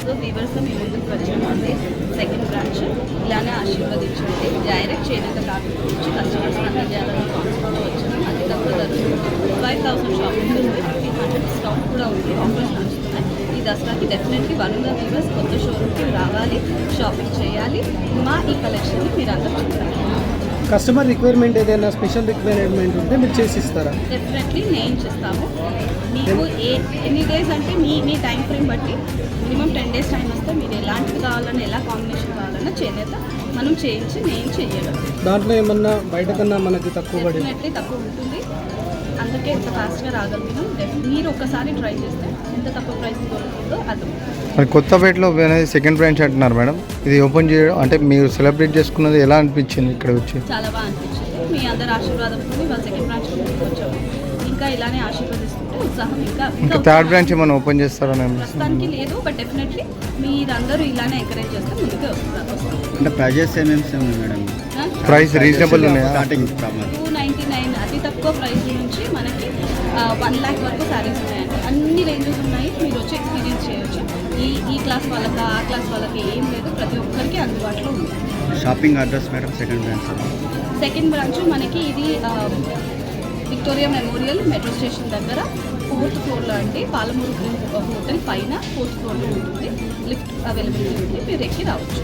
So వీవర్స్గా మీ ముందుకు వచ్చామండి. Second branch ఇలానే ఆశీర్వదించండి. డైరెక్ట్ చేనేత కార్మికుల నుంచి కస్టమర్స్ అందజేయాలని కాన్సెప్ట్తో వచ్చాము. అతి తక్కువ ధరలు 5,000 షాపింగ్ చేస్తే 1,500 డిస్కౌంట్ కూడా ఉంది. ఆఫర్స్ నడుస్తున్నాయి. ఈ దసరాకి డెఫినెట్లీ వరుణ వీవర్స్ కొత్త షోరూమ్కి రావాలి, షాపింగ్ చేయాలి. మా ఈ కలెక్షన్ని మీరు అందరూ చూడాలి. కస్టమర్ రిక్వైర్మెంట్ ఏదైనా స్పెషల్ రిక్వైర్మెంట్ ఉంటే మీరు చేసి ఇస్తారా? డెఫినెట్లీ నేను చేస్తాము. మీకు ఎన్ని డేస్ అంటే మీ టైం ఫ్రేమ్ బట్టి మినిమం 10 days టైం వస్తే మీరు ఎలాంటివి కావాలన్నా ఎలా కాంబినేషన్ కావాలన్నా చేనేత మనం చేయించి నేను చేయడం. దాంట్లో ఏమన్నా బయట కన్నా మనకి తక్కువ పడి డెఫినెట్లీ తక్కువ ఉంటుంది. అందుకే ఇంత ఫాస్ట్గా రాగలుగుతాం. మీరు ఒకసారి ట్రై చేస్తే ఎంత తక్కువ ప్రైస్ దొరుకుతుందో అర్థం. మరి కొత్తపేటలో అనేది సెకండ్ బ్రాంచ్ అంటున్నారు మేడం. ఇది ఓపెన్ చేయడం అంటే మీరు సెలబ్రేట్ చేసుకున్నది ఎలా అనిపించింది ఇక్కడ వచ్చి? చాలా బాగా అనిపించింది. మీ అందరి ఆశీర్వాదంతో ఇవాళ సెకండ్ బ్రాంచ్ వచ్చాము. ఇంకా ఇలానే ఆశీర్వదిస్తుంటే ఉత్సాహం ఇంకా థర్డ్ బ్రాంచ్ ఏమైనా ఓపెన్ చేస్తారని ప్రస్తుతానికి లేదు. బట్ డెఫినెట్లీ మీరందరూ ఇలానే ఎంకరేజ్ చేస్తే ముందుకే వస్తారు. అంటే ప్రైజెస్ ఏమేమి మేడం? ప్రైస్ రీజనబుల్ ఉన్నాయా? స్టార్టింగ్ 299 అతి తక్కువ ప్రైస్ నుంచి మనకి 1 lakh వరకు శారీస్ ఉన్నాయండి. అన్ని రేంజెస్ ఉన్నాయి. మీరు వచ్చి ఎక్స్పీరియన్స్ చేయొచ్చు. ఈ క్లాస్ వాళ్ళకి ఆ క్లాస్ వాళ్ళకి ఏం లేదు, ప్రతి ఒక్కరికి అందుబాటులో ఉంది. Shopping address madam second branch మనకి ఇది విక్టోరియా మెమోరియల్ మెట్రో స్టేషన్ దగ్గర 4th floorలో అండి. పాలమూరు గ్రీన్ హోటల్ పైన 4th floorలో ఉంటుంది. లిఫ్ట్ అవైలబిలిటీ ఉంది. మీరు ఎక్కి రావచ్చు.